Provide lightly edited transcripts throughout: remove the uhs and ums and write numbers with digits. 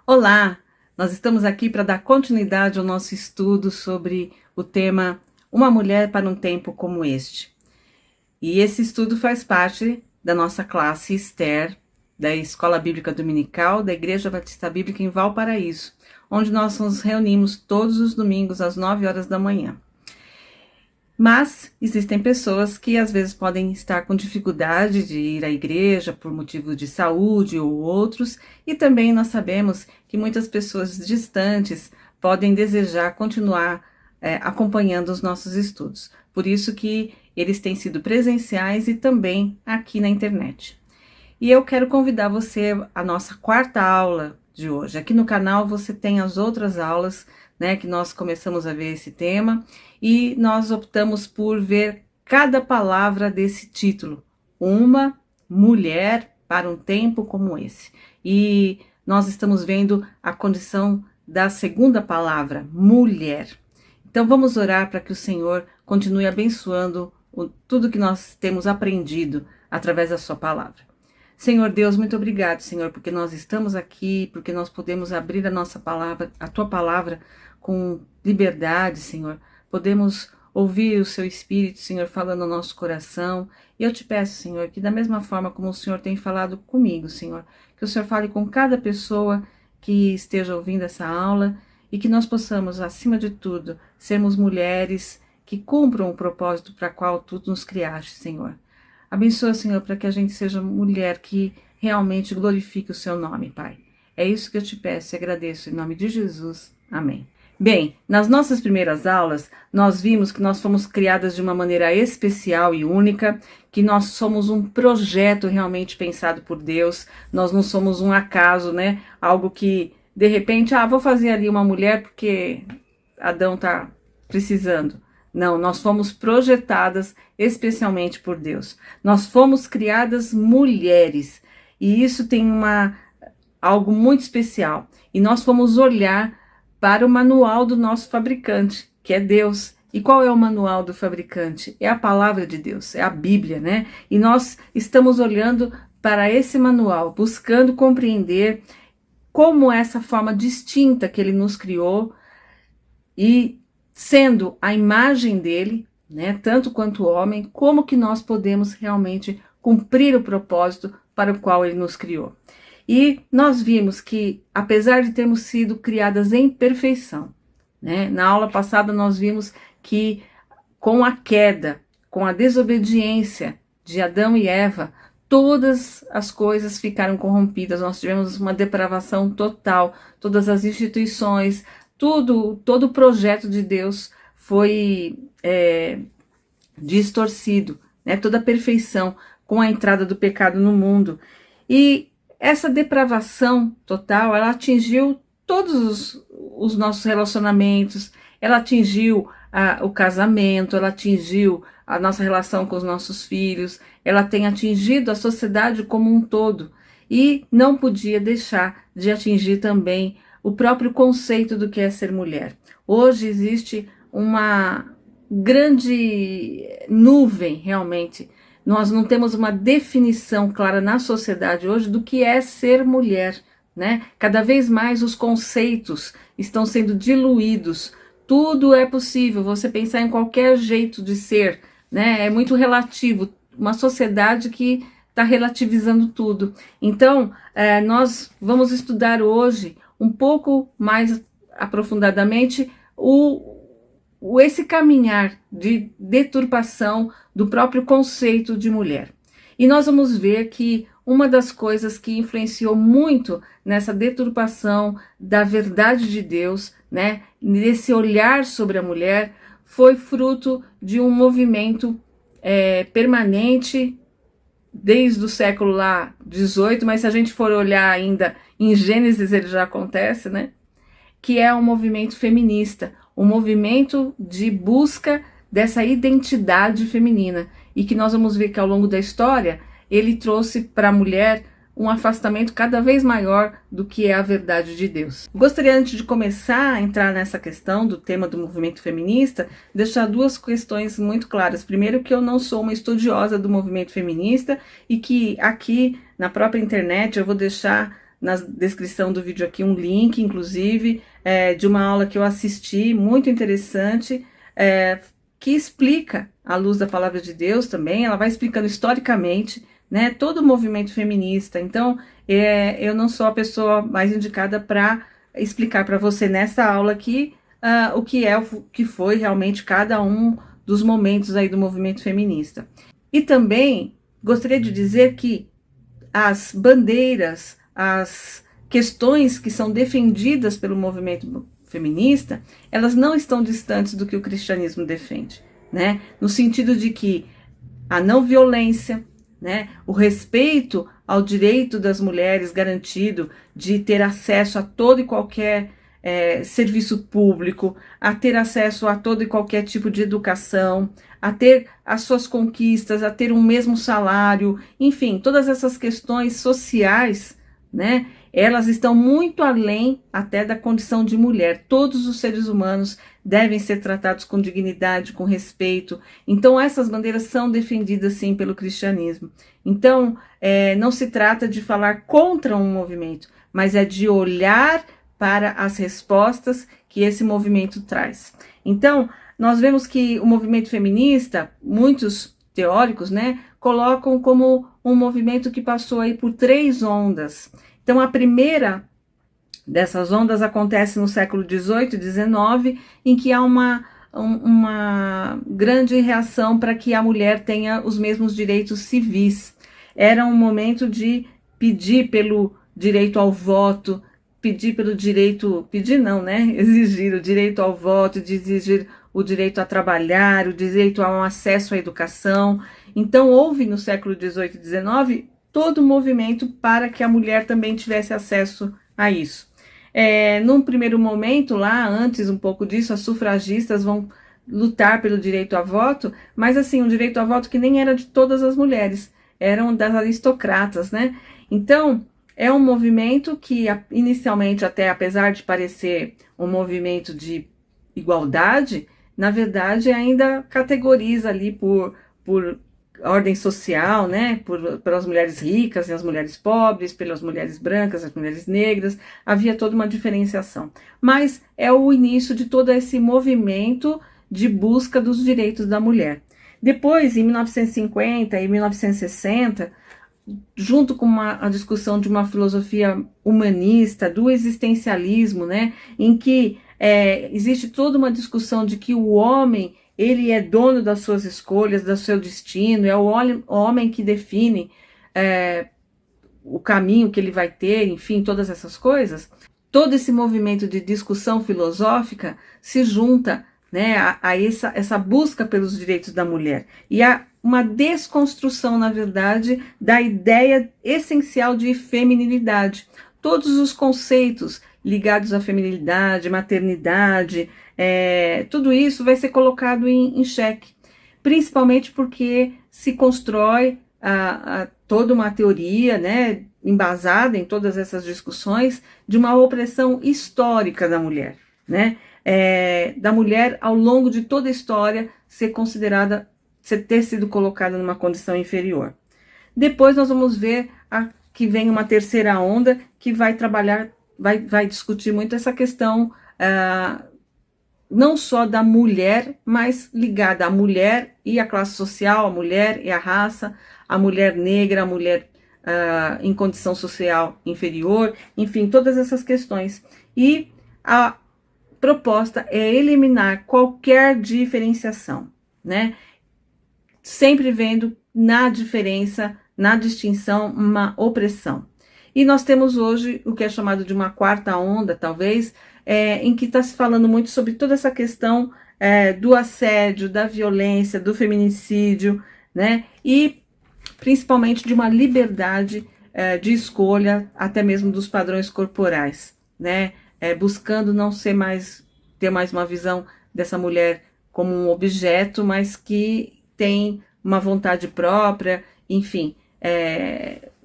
Olá, nós estamos aqui para dar continuidade ao nosso estudo sobre o tema Uma Mulher para um Tempo como Este. E esse estudo faz parte da nossa classe Esther, da Escola Bíblica Dominical da Igreja Batista Bíblica em Valparaíso, onde nós nos reunimos todos os domingos às 9 horas da manhã. Mas existem pessoas que às vezes podem estar com dificuldade de ir à igreja por motivo de saúde ou outros, e também nós sabemos que muitas pessoas distantes podem desejar continuar acompanhando os nossos estudos. Por isso que eles têm sido presenciais e também aqui na internet. E eu quero convidar você à nossa quarta aula de hoje. Aqui no canal você tem as outras aulas, que nós começamos a ver esse tema, e nós optamos por ver cada palavra desse título, Uma Mulher para um Tempo como Esse. E nós estamos vendo a condição da segunda palavra, mulher. Então vamos orar para que o Senhor continue abençoando tudo que nós temos aprendido através da sua palavra. Senhor Deus, muito obrigado, Senhor, porque nós estamos aqui, porque nós podemos abrir a nossa palavra, a tua palavra com liberdade, Senhor. Podemos ouvir o seu Espírito, Senhor, falando no nosso coração. E eu te peço, Senhor, que da mesma forma como o Senhor tem falado comigo, Senhor, que o Senhor fale com cada pessoa que esteja ouvindo essa aula e que nós possamos, acima de tudo, sermos mulheres que cumpram o propósito para qual tu nos criaste, Senhor. Abençoa, Senhor, para que a gente seja mulher que realmente glorifique o seu nome, Pai. É isso que eu te peço e agradeço em nome de Jesus. Amém. Bem, nas nossas primeiras aulas, nós vimos que nós fomos criadas de uma maneira especial e única, que nós somos um projeto realmente pensado por Deus, nós não somos um acaso, Algo que, de repente, vou fazer ali uma mulher porque Adão está precisando. Não, nós fomos projetadas especialmente por Deus. Nós fomos criadas mulheres, e isso tem algo muito especial. E nós fomos olhar para o manual do nosso fabricante, que é Deus. E qual é o manual do fabricante? É a palavra de Deus, é a Bíblia, E nós estamos olhando para esse manual, buscando compreender como essa forma distinta que ele nos criou, e sendo a imagem dele, tanto quanto homem, como que nós podemos realmente cumprir o propósito para o qual ele nos criou. E nós vimos que, apesar de termos sido criadas em perfeição, na aula passada nós vimos que com a queda, com a desobediência de Adão e Eva, todas as coisas ficaram corrompidas, nós tivemos uma depravação total, todas as instituições, todo o projeto de Deus foi distorcido, toda a perfeição com a entrada do pecado no mundo. E essa depravação total, ela atingiu todos os nossos relacionamentos, ela atingiu o casamento, ela atingiu a nossa relação com os nossos filhos, ela tem atingido a sociedade como um todo, e não podia deixar de atingir também o próprio conceito do que é ser mulher. Hoje existe uma grande nuvem, realmente. Nós não temos uma definição clara na sociedade hoje do que é ser mulher, Cada vez mais os conceitos estão sendo diluídos. Tudo é possível, você pensar em qualquer jeito de ser, É muito relativo. Uma sociedade que está relativizando tudo. Então, nós vamos estudar hoje um pouco mais aprofundadamente esse caminhar de deturpação do próprio conceito de mulher. E nós vamos ver que uma das coisas que influenciou muito nessa deturpação da verdade de Deus, nesse olhar sobre a mulher, foi fruto de um movimento permanente desde o século lá 18, mas se a gente for olhar ainda em Gênesis ele já acontece, Que é um movimento feminista, um movimento de busca dessa identidade feminina, e que nós vamos ver que ao longo da história ele trouxe para a mulher um afastamento cada vez maior do que é a verdade de Deus. Gostaria, antes de começar a entrar nessa questão do tema do movimento feminista, deixar duas questões muito claras. Primeiro, que eu não sou uma estudiosa do movimento feminista, e que aqui na própria internet eu vou deixar na descrição do vídeo aqui um link, inclusive, de uma aula que eu assisti, muito interessante, que explica, à luz da palavra de Deus também, ela vai explicando historicamente, né, todo o movimento feminista. Então, eu não sou a pessoa mais indicada para explicar para você nessa aula aqui o que foi realmente cada um dos momentos aí do movimento feminista. E também gostaria de dizer que as bandeiras, as questões que são defendidas pelo movimento feminista, elas não estão distantes do que o cristianismo defende, né? No sentido de que a não violência, né? O respeito ao direito das mulheres garantido de ter acesso a todo e qualquer serviço público, a ter acesso a todo e qualquer tipo de educação, a ter as suas conquistas, a ter um mesmo salário, enfim, todas essas questões sociais, né? Elas estão muito além até da condição de mulher. Todos os seres humanos devem ser tratados com dignidade, com respeito. Então, essas bandeiras são defendidas, sim, pelo cristianismo. Então, não se trata de falar contra um movimento, mas é de olhar para as respostas que esse movimento traz. Então, nós vemos que o movimento feminista, muitos teóricos, né, colocam como um movimento que passou aí por 3 ondas. Então, a primeira dessas ondas acontece no século XVIII e XIX, em que há uma grande reação para que a mulher tenha os mesmos direitos civis. Era um momento de pedir pelo direito ao voto, exigir o direito ao voto, de exigir o direito a trabalhar, o direito a um acesso à educação. Então, houve no século XVIII e XIX todo um movimento para que a mulher também tivesse acesso a isso. Num primeiro momento, lá antes um pouco disso, as sufragistas vão lutar pelo direito a voto, mas assim, um direito a voto que nem era de todas as mulheres, eram das aristocratas, né? Então, é um movimento que inicialmente, até apesar de parecer um movimento de igualdade, na verdade ainda categoriza ali por ordem social, né? Pelas mulheres ricas e as mulheres pobres, pelas mulheres brancas, as mulheres negras, havia toda uma diferenciação. Mas é o início de todo esse movimento de busca dos direitos da mulher. Depois, em 1950 e 1960, junto com a discussão de uma filosofia humanista, do existencialismo, né, em que existe toda uma discussão de que o homem, ele é dono das suas escolhas, do seu destino, é o homem que define o caminho que ele vai ter, enfim, todas essas coisas. Todo esse movimento de discussão filosófica se junta, né, a essa busca pelos direitos da mulher. E há uma desconstrução, na verdade, da ideia essencial de feminilidade. Todos os conceitos ligados à feminilidade, maternidade, tudo isso vai ser colocado em xeque, principalmente porque se constrói toda uma teoria, né, embasada em todas essas discussões, de uma opressão histórica da mulher, né, da mulher ao longo de toda a história ser considerada, ter sido colocada numa condição inferior. Depois nós vamos ver que vem uma terceira onda que vai trabalhar, vai discutir muito essa questão não só da mulher, mas ligada à mulher e à classe social, a mulher e a raça, a mulher negra, a mulher em condição social inferior, enfim, todas essas questões. E a proposta é eliminar qualquer diferenciação, né? Sempre vendo na diferença, na distinção, uma opressão. E nós temos hoje o que é chamado de uma quarta onda, talvez, em que está se falando muito sobre toda essa questão do assédio, da violência, do feminicídio, né? E principalmente de uma liberdade de escolha, até mesmo dos padrões corporais, né? Buscando não ter mais uma visão dessa mulher como um objeto, mas que tem uma vontade própria, enfim,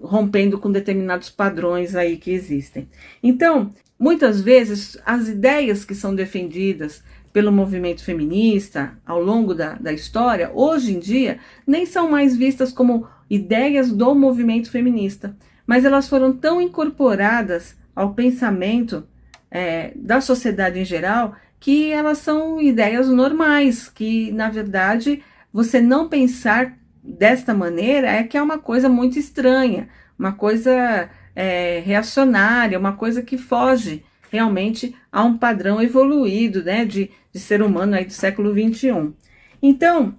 rompendo com determinados padrões aí que existem. Então, muitas vezes, as ideias que são defendidas pelo movimento feminista ao longo da história, hoje em dia, nem são mais vistas como ideias do movimento feminista, mas elas foram tão incorporadas ao pensamento da sociedade em geral, que elas são ideias normais, que na verdade você não pensar desta maneira é que é uma coisa muito estranha, uma coisa reacionária, uma coisa que foge realmente a um padrão evoluído, né, de ser humano aí do século XXI. Então,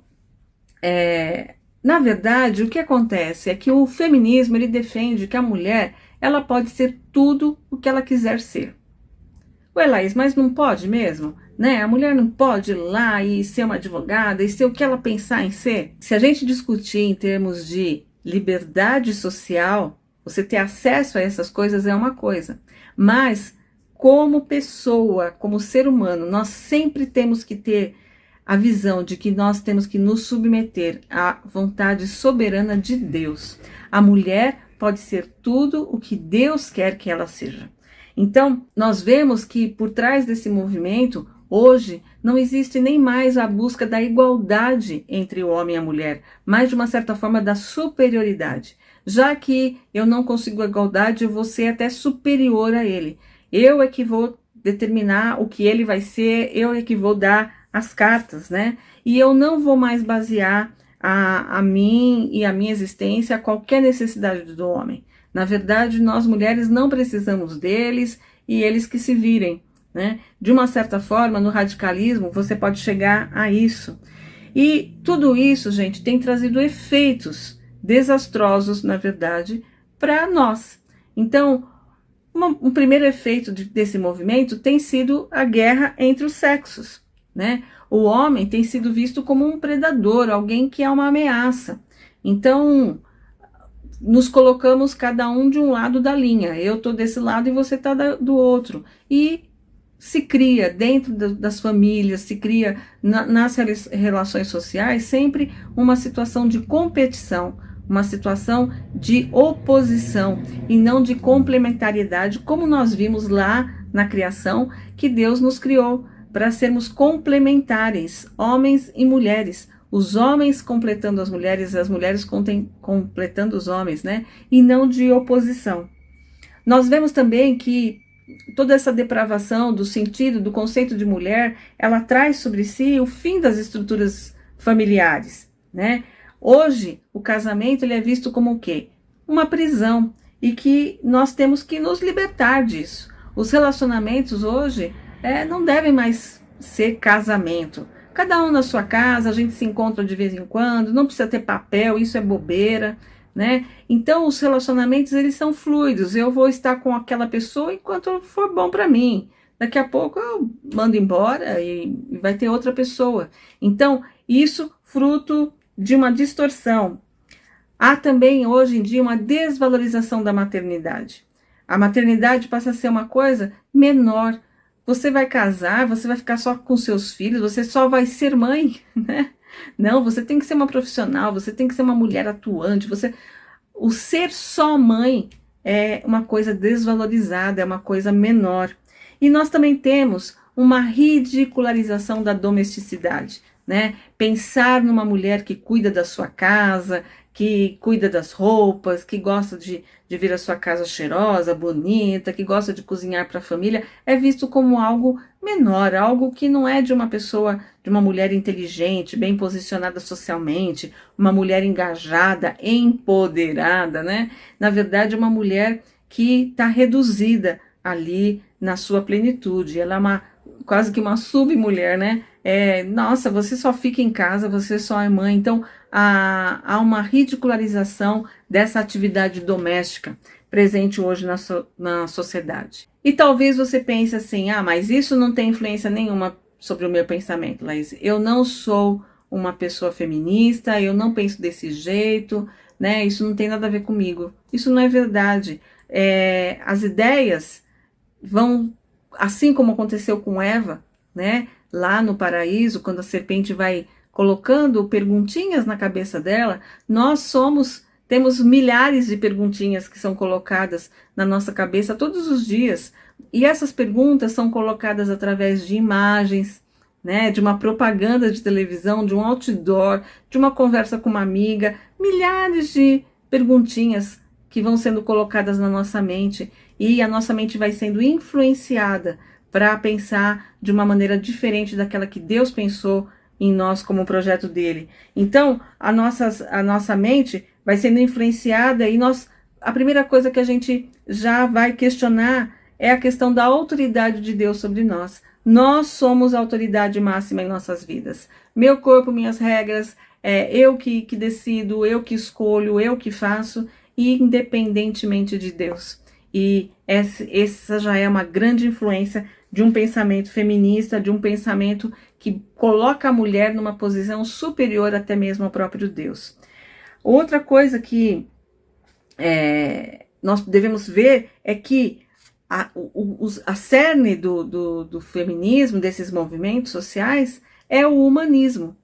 na verdade, o que acontece é que o feminismo ele defende que a mulher ela pode ser tudo o que ela quiser ser. Ué, Laís, mas não pode mesmo? Né? A mulher não pode ir lá e ser uma advogada e ser o que ela pensar em ser? Se a gente discutir em termos de liberdade social, você ter acesso a essas coisas é uma coisa. Mas, como pessoa, como ser humano, nós sempre temos que ter a visão de que nós temos que nos submeter à vontade soberana de Deus. A mulher pode ser tudo o que Deus quer que ela seja. Então, nós vemos que por trás desse movimento, hoje, não existe nem mais a busca da igualdade entre o homem e a mulher, mas de uma certa forma da superioridade. Já que eu não consigo a igualdade, eu vou ser até superior a ele. Eu é que vou determinar o que ele vai ser, eu é que vou dar as cartas, né? E eu não vou mais basear a mim e a minha existência a qualquer necessidade do homem. Na verdade, nós mulheres não precisamos deles e eles que se virem, né? De uma certa forma, no radicalismo, você pode chegar a isso. E tudo isso, gente, tem trazido efeitos desastrosos, na verdade, para nós. Então, um primeiro efeito desse movimento tem sido a guerra entre os sexos, né? O homem tem sido visto como um predador, alguém que é uma ameaça. Então, nos colocamos cada um de um lado da linha. Eu estou desse lado e você está do outro. E se cria dentro das famílias, se cria nas relações sociais sempre uma situação de competição, uma situação de oposição e não de complementariedade, como nós vimos lá na criação, que Deus nos criou para sermos complementares, homens e mulheres. Os homens completando as mulheres completando os homens, né? E não de oposição. Nós vemos também que toda essa depravação do sentido, do conceito de mulher, ela traz sobre si o fim das estruturas familiares, né? Hoje, o casamento ele é visto como o quê? Uma prisão, e que nós temos que nos libertar disso. Os relacionamentos hoje não devem mais ser casamento. Cada um na sua casa, a gente se encontra de vez em quando, não precisa ter papel, isso é bobeira, né? Então, os relacionamentos, eles são fluidos. Eu vou estar com aquela pessoa enquanto for bom para mim. Daqui a pouco eu mando embora e vai ter outra pessoa. Então, isso fruto de uma distorção. Há também, hoje em dia, uma desvalorização da maternidade. A maternidade passa a ser uma coisa menor. Você vai casar, você vai ficar só com seus filhos, você só vai ser mãe, né? Não, você tem que ser uma profissional, você tem que ser uma mulher atuante, o ser só mãe é uma coisa desvalorizada, é uma coisa menor. E nós também temos uma ridicularização da domesticidade, né? Pensar numa mulher que cuida da sua casa, que cuida das roupas, que gosta de ver a sua casa cheirosa, bonita, que gosta de cozinhar para a família, é visto como algo menor, algo que não é de uma pessoa, de uma mulher inteligente, bem posicionada socialmente, uma mulher engajada, empoderada, né? Na verdade, uma mulher que está reduzida ali na sua plenitude. Ela é quase que uma submulher, né? Nossa, você só fica em casa, você só é mãe. Então, há uma ridicularização dessa atividade doméstica presente hoje na sociedade. E talvez você pense assim, mas isso não tem influência nenhuma sobre o meu pensamento, Laís. Eu não sou uma pessoa feminista, eu não penso desse jeito, né? Isso não tem nada a ver comigo. Isso não é verdade. As ideias vão, assim como aconteceu com Eva, né? Lá no paraíso, quando a serpente vai colocando perguntinhas na cabeça dela, temos milhares de perguntinhas que são colocadas na nossa cabeça todos os dias. E essas perguntas são colocadas através de imagens, né, de uma propaganda de televisão, de um outdoor, de uma conversa com uma amiga, milhares de perguntinhas que vão sendo colocadas na nossa mente e a nossa mente vai sendo influenciada para pensar de uma maneira diferente daquela que Deus pensou em nós como projeto dele. Então, a nossa mente vai sendo influenciada e a primeira coisa que a gente já vai questionar é a questão da autoridade de Deus sobre nós. Nós somos a autoridade máxima em nossas vidas. Meu corpo, minhas regras, eu que decido, eu que escolho, eu que faço, independentemente de Deus. E essa já é uma grande influência de um pensamento feminista, de um pensamento que coloca a mulher numa posição superior até mesmo ao próprio Deus. Outra coisa que nós devemos ver é que a cerne do feminismo, desses movimentos sociais, é o humanismo.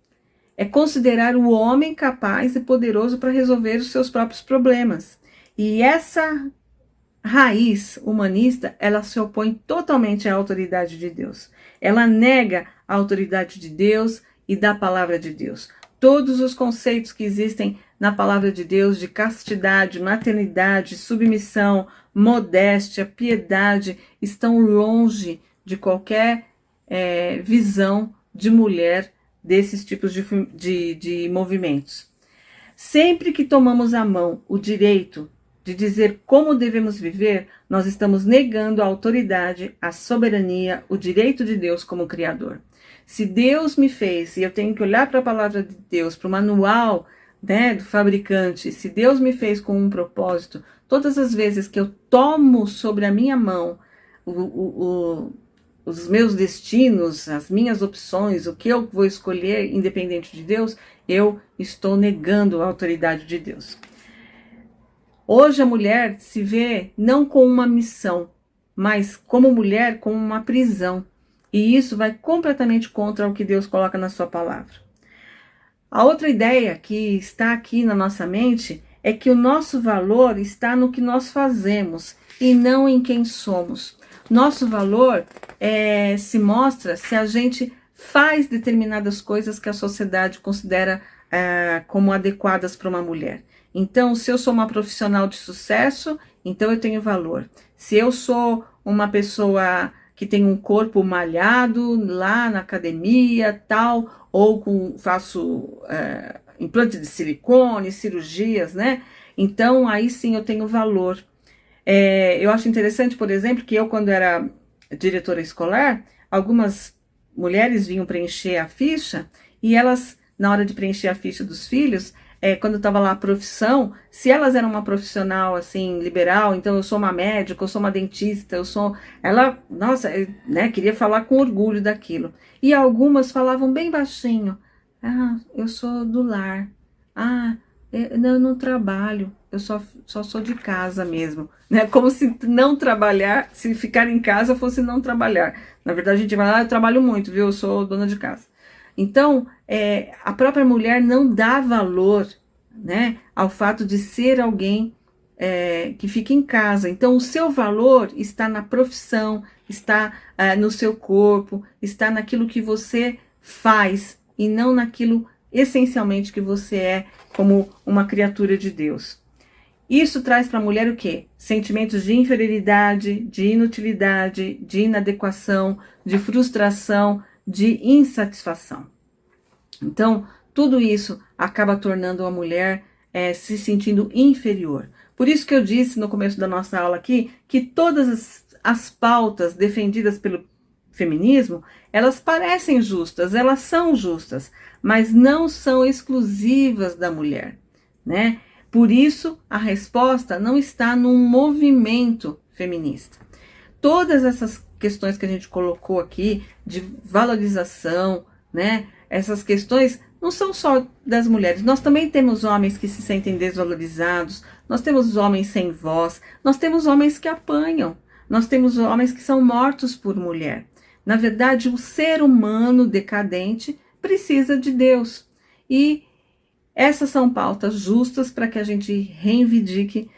É considerar o homem capaz e poderoso para resolver os seus próprios problemas. E essa raiz humanista, ela se opõe totalmente à autoridade de Deus. Ela nega a autoridade de Deus e da palavra de Deus. Todos os conceitos que existem na palavra de Deus de castidade, maternidade, submissão, modéstia, piedade, estão longe de qualquer visão de mulher desses tipos de movimentos. Sempre que tomamos à mão o direito de dizer como devemos viver, nós estamos negando a autoridade, a soberania, o direito de Deus como Criador. Se Deus me fez, e eu tenho que olhar para a palavra de Deus, para o manual, né, do fabricante, se Deus me fez com um propósito, todas as vezes que eu tomo sobre a minha mão os meus destinos, as minhas opções, o que eu vou escolher independente de Deus, eu estou negando a autoridade de Deus. Hoje a mulher se vê não com uma missão, mas como mulher com uma prisão. E isso vai completamente contra o que Deus coloca na sua palavra. A outra ideia que está aqui na nossa mente é que o nosso valor está no que nós fazemos e não em quem somos. Nosso valor se mostra se a gente faz determinadas coisas que a sociedade considera como adequadas para uma mulher. Então, se eu sou uma profissional de sucesso, então eu tenho valor. Se eu sou uma pessoa que tem um corpo malhado lá na academia, tal, ou faço implante de silicone, cirurgias, né? Então, aí sim eu tenho valor. Eu acho interessante, por exemplo, que eu, quando era diretora escolar, algumas mulheres vinham preencher a ficha e elas, na hora de preencher a ficha dos filhos, quando estava lá a profissão, se elas eram uma profissional assim liberal, então eu sou uma médica, eu sou uma dentista, ela, nossa, né, queria falar com orgulho daquilo. E algumas falavam bem baixinho: eu sou do lar, eu não trabalho, eu só sou de casa mesmo, né? Como se não trabalhar, se ficar em casa fosse não trabalhar. Na verdade a gente vai lá, eu trabalho muito, viu? Eu sou dona de casa. Então, a própria mulher não dá valor, né, ao fato de ser alguém que fica em casa. Então, o seu valor está na profissão, está no seu corpo, está naquilo que você faz e não naquilo essencialmente que você é como uma criatura de Deus. Isso traz para a mulher o quê? Sentimentos de inferioridade, de inutilidade, de inadequação, de frustração, de insatisfação. Então, tudo isso acaba tornando a mulher se sentindo inferior. Por isso que eu disse no começo da nossa aula aqui, que todas as pautas defendidas pelo feminismo, elas parecem justas, elas são justas, mas não são exclusivas da mulher, né? Por isso, a resposta não está num movimento feminista. Todas essas questões que a gente colocou aqui, de valorização, né? Essas questões não são só das mulheres. Nós também temos homens que se sentem desvalorizados, nós temos homens sem voz, nós temos homens que apanham, nós temos homens que são mortos por mulher. Na verdade, o ser humano decadente precisa de Deus. E essas são pautas justas para que a gente reivindique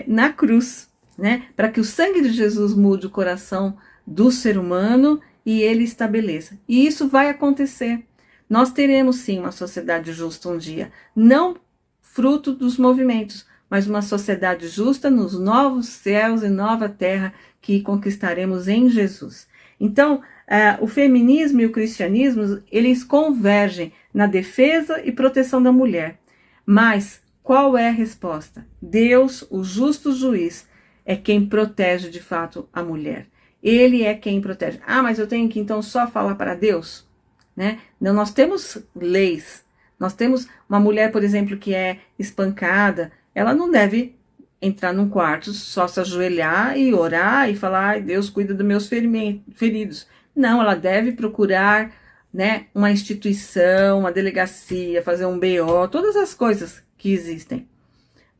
na cruz, né? Para que o sangue de Jesus mude o coração do ser humano e ele estabeleça. E isso vai acontecer. Nós teremos sim uma sociedade justa um dia, não fruto dos movimentos, mas uma sociedade justa nos novos céus e nova terra que conquistaremos em Jesus. Então, o feminismo e o cristianismo, eles convergem na defesa e proteção da mulher. Mas qual é a resposta? Deus, o justo juiz, é quem protege de fato a mulher. Ele é quem protege. Ah, mas eu tenho que então só falar para Deus? Né? Não, nós temos leis. Nós temos uma mulher, por exemplo, que é espancada, ela não deve entrar num quarto, só se ajoelhar e orar e falar, ai, Deus cuida dos meus feridos. Não, ela deve procurar, né, uma instituição, uma delegacia, fazer um BO, todas as coisas que existem.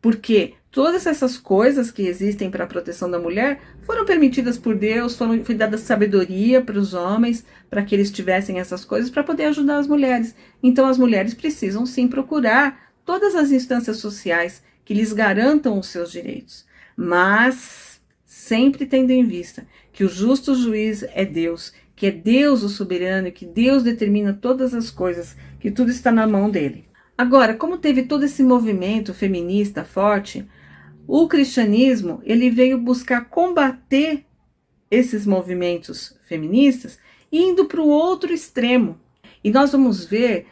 Porque todas essas coisas que existem para a proteção da mulher foram permitidas por Deus, foi dada sabedoria para os homens, para que eles tivessem essas coisas, para poder ajudar as mulheres. Então as mulheres precisam sim procurar todas as instâncias sociais que lhes garantam os seus direitos. Mas sempre tendo em vista que o justo juiz é Deus, que é Deus o soberano e que Deus determina todas as coisas, que tudo está na mão dele. Agora, como teve todo esse movimento feminista forte, o cristianismo ele veio buscar combater esses movimentos feministas indo para o outro extremo. E nós vamos ver,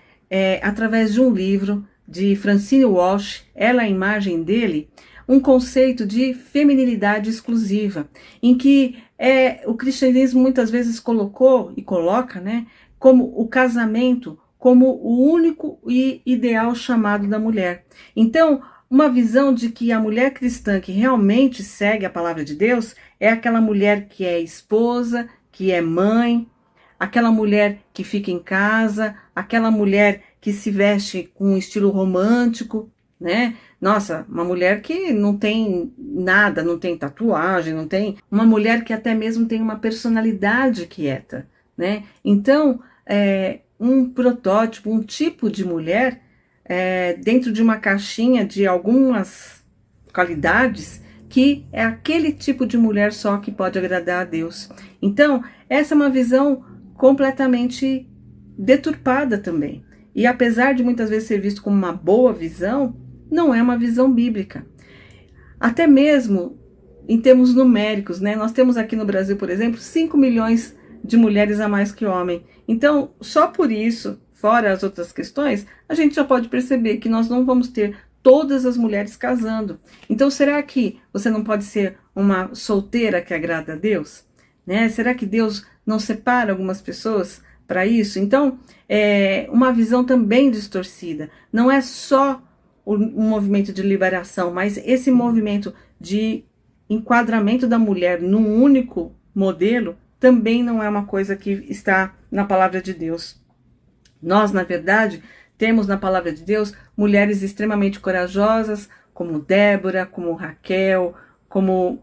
através de um livro de Francine Walsh, ela é a imagem dele, um conceito de feminilidade exclusiva, em que o cristianismo muitas vezes colocou e coloca, né, como o casamento como o único e ideal chamado da mulher. Então, uma visão de que a mulher cristã que realmente segue a palavra de Deus é aquela mulher que é esposa, que é mãe, aquela mulher que fica em casa, aquela mulher que se veste com um estilo romântico, né? Nossa, uma mulher que não tem nada, não tem tatuagem, não tem... Uma mulher que até mesmo tem uma personalidade quieta, né? Então, um protótipo, um tipo de mulher dentro de uma caixinha de algumas qualidades que é aquele tipo de mulher só que pode agradar a Deus. Então, essa é uma visão completamente deturpada também. E apesar de muitas vezes ser visto como uma boa visão, não é uma visão bíblica. Até mesmo em termos numéricos, né? Nós temos aqui no Brasil, por exemplo, 5 milhões de mulheres a mais que homem. Então, só por isso, fora as outras questões, a gente já pode perceber que nós não vamos ter todas as mulheres casando. Então, será que você não pode ser uma solteira que agrada a Deus? Né? Será que Deus não separa algumas pessoas para isso? Então, uma visão também distorcida. Não é só um movimento de liberação, mas esse movimento de enquadramento da mulher num único modelo também não é uma coisa que está na palavra de Deus. Nós, na verdade, temos na palavra de Deus mulheres extremamente corajosas, como Débora, como Raquel, como,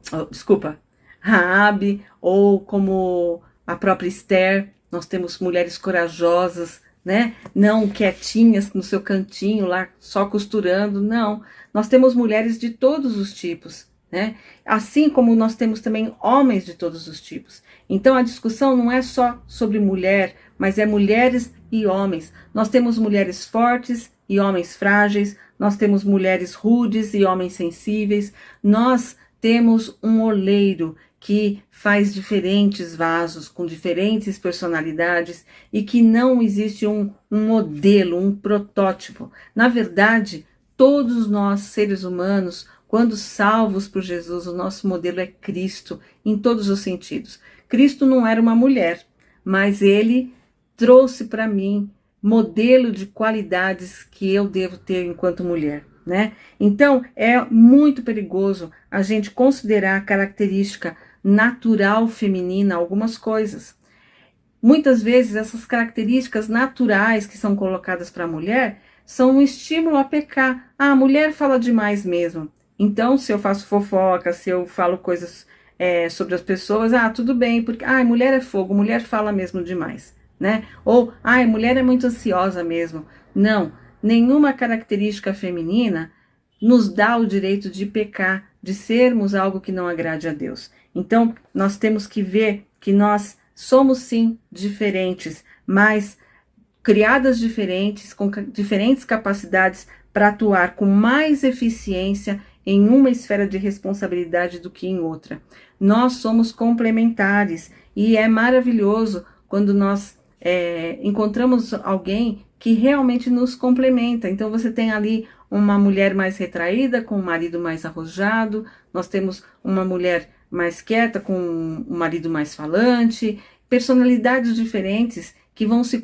Raabe, ou como a própria Esther. Nós temos mulheres corajosas, né? Não quietinhas no seu cantinho lá, só costurando, não. Nós temos mulheres de todos os tipos, né? Assim como nós temos também homens de todos os tipos. Então a discussão não é só sobre mulher, mas é mulheres e homens. Nós temos mulheres fortes e homens frágeis, nós temos mulheres rudes e homens sensíveis, nós temos um oleiro que faz diferentes vasos, com diferentes personalidades, e que não existe um modelo, um protótipo. Na verdade, todos nós, seres humanos, quando salvos por Jesus, o nosso modelo é Cristo, em todos os sentidos. Cristo não era uma mulher, mas ele trouxe para mim modelo de qualidades que eu devo ter enquanto mulher, né? Então, é muito perigoso a gente considerar a característica natural feminina algumas coisas. Muitas vezes essas características naturais que são colocadas para a mulher são um estímulo a pecar. Ah, a mulher fala demais mesmo. Então, se eu faço fofoca, se eu falo coisas sobre as pessoas, tudo bem, porque mulher é fogo, mulher fala mesmo demais, né? Ou, mulher é muito ansiosa mesmo. Não, nenhuma característica feminina nos dá o direito de pecar, de sermos algo que não agrade a Deus. Então, nós temos que ver que nós somos sim diferentes, mas criadas diferentes, com diferentes capacidades para atuar com mais eficiência em uma esfera de responsabilidade do que em outra. Nós somos complementares e é maravilhoso quando nós encontramos alguém que realmente nos complementa. Então você tem ali uma mulher mais retraída com um marido mais arrojado, nós temos uma mulher mais quieta com um marido mais falante, personalidades diferentes que vão se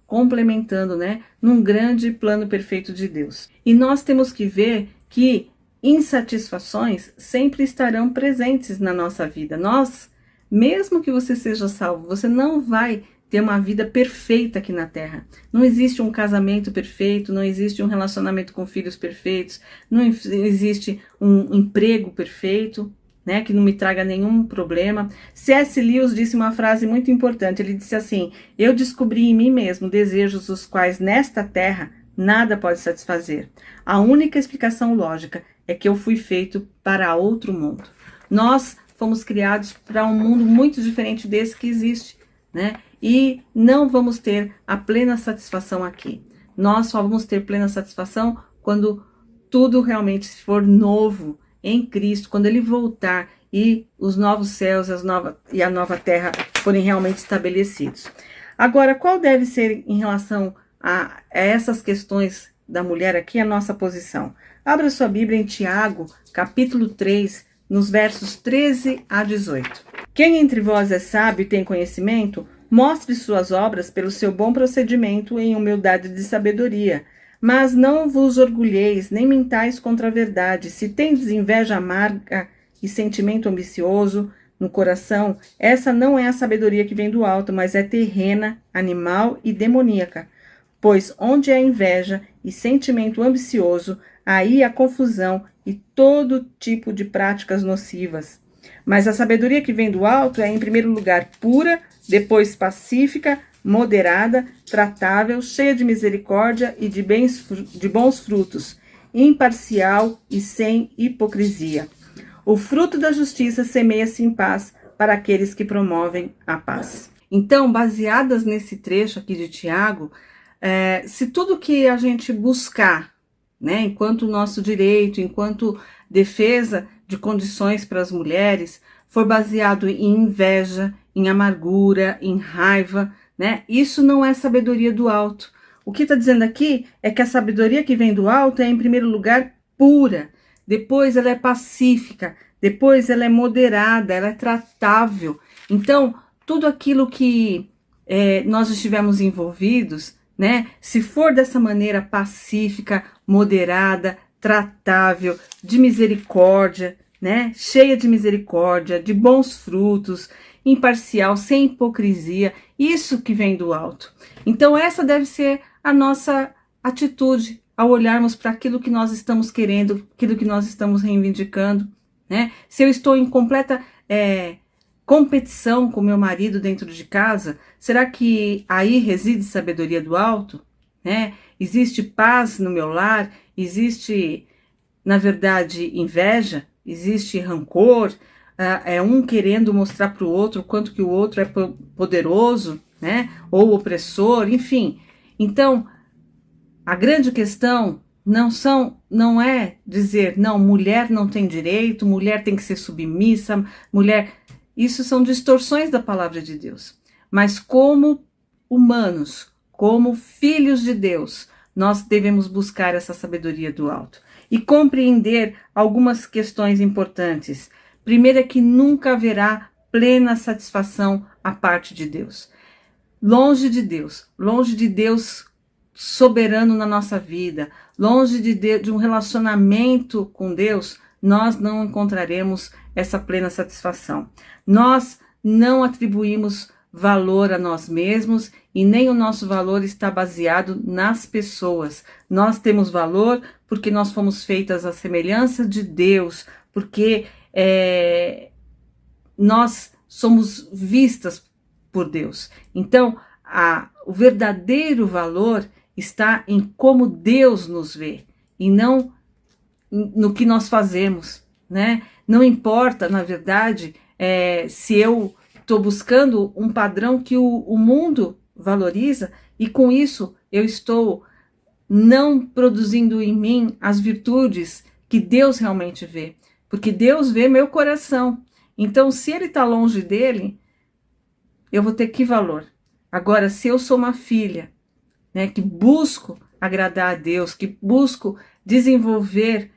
complementando, né, num grande plano perfeito de Deus. E nós temos que ver que insatisfações sempre estarão presentes na nossa vida. Mesmo que você seja salvo, você não vai ter uma vida perfeita aqui na Terra. Não existe um casamento perfeito, não existe um relacionamento com filhos perfeitos, não existe um emprego perfeito, né, que não me traga nenhum problema. C.S. Lewis disse uma frase muito importante. Ele disse assim: eu descobri em mim mesmo desejos os quais nesta terra nada pode satisfazer. A única explicação lógica é que eu fui feito para outro mundo. Nós fomos criados para um mundo muito diferente desse que existe, né? E não vamos ter a plena satisfação aqui. Nós só vamos ter plena satisfação quando tudo realmente for novo em Cristo, quando Ele voltar e os novos céus e a nova terra forem realmente estabelecidos. Agora, qual deve ser em relação a essas questões da mulher aqui a nossa posição? Abra sua Bíblia em Tiago, capítulo 3, nos versos 13 a 18. Quem entre vós é sábio e tem conhecimento, mostre suas obras pelo seu bom procedimento em humildade de sabedoria. Mas não vos orgulheis, nem mintais contra a verdade. Se tendes inveja amarga e sentimento ambicioso no coração, essa não é a sabedoria que vem do alto, mas é terrena, animal e demoníaca. Pois onde há inveja e sentimento ambicioso, aí há confusão e todo tipo de práticas nocivas. Mas a sabedoria que vem do alto é, em primeiro lugar, pura, depois pacífica, moderada, tratável, cheia de misericórdia e de bons frutos, imparcial e sem hipocrisia. O fruto da justiça semeia-se em paz para aqueles que promovem a paz. Então, baseadas nesse trecho aqui de Tiago, se tudo que a gente buscar, né, enquanto nosso direito, enquanto defesa de condições para as mulheres, for baseado em inveja, em amargura, em raiva, né? Isso não é sabedoria do alto. O que está dizendo aqui é que a sabedoria que vem do alto é, em primeiro lugar, pura, depois ela é pacífica, depois ela é moderada, ela é tratável. Então, tudo aquilo que nós estivemos envolvidos, né? Se for dessa maneira pacífica, moderada, tratável, de misericórdia, né? Cheia de misericórdia, de bons frutos, imparcial, sem hipocrisia, isso que vem do alto. Então essa deve ser a nossa atitude ao olharmos para aquilo que nós estamos querendo, aquilo que nós estamos reivindicando, né? Se eu estou em completa competição com meu marido dentro de casa, será que aí reside sabedoria do alto? Né? Existe paz no meu lar? Existe, na verdade, inveja? Existe rancor? Um querendo mostrar para o outro o quanto que o outro é poderoso, né? Ou opressor, enfim. Então, a grande questão não é dizer, não, mulher não tem direito, mulher tem que ser submissa, mulher... Isso são distorções da palavra de Deus. Mas como humanos, como filhos de Deus, nós devemos buscar essa sabedoria do alto e compreender algumas questões importantes. Primeiro é que nunca haverá plena satisfação à parte de Deus. Longe de Deus soberano na nossa vida, longe de um relacionamento com Deus, nós não encontraremos essa plena satisfação. Nós não atribuímos valor a nós mesmos e nem o nosso valor está baseado nas pessoas. Nós temos valor porque nós fomos feitas à semelhança de Deus, porque nós somos vistas por Deus. Então, o verdadeiro valor está em como Deus nos vê e não no que nós fazemos, né? Não importa, na verdade, se eu estou buscando um padrão que o mundo valoriza e com isso eu estou não produzindo em mim as virtudes que Deus realmente vê, porque Deus vê meu coração. Então, se ele está longe dele, eu vou ter que valor? Agora, se eu sou uma filha, né, que busco agradar a Deus, que busco desenvolver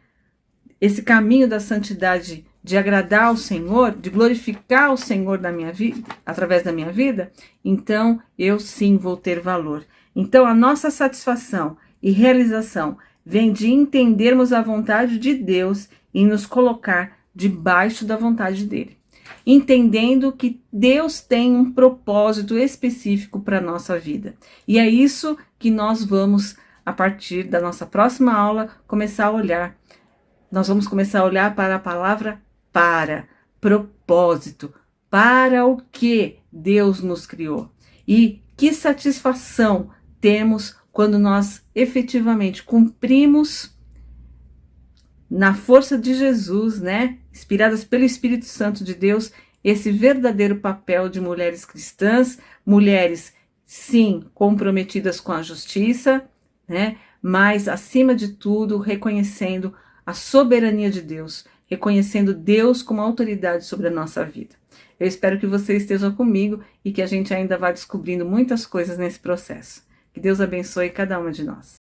esse caminho da santidade, de agradar ao Senhor, de glorificar o Senhor na minha vida, através da minha vida, então eu sim vou ter valor. Então a nossa satisfação e realização vem de entendermos a vontade de Deus e nos colocar debaixo da vontade dele, entendendo que Deus tem um propósito específico para a nossa vida. E é isso que nós vamos, a partir da nossa próxima aula, começar a olhar. Nós vamos começar a olhar para a palavra para, propósito, para o que Deus nos criou. E que satisfação temos quando nós efetivamente cumprimos na força de Jesus, né, inspiradas pelo Espírito Santo de Deus, esse verdadeiro papel de mulheres cristãs, mulheres, sim, comprometidas com a justiça, né, mas, acima de tudo, reconhecendo a soberania de Deus, reconhecendo Deus como autoridade sobre a nossa vida. Eu espero que você esteja comigo e que a gente ainda vá descobrindo muitas coisas nesse processo. Que Deus abençoe cada uma de nós.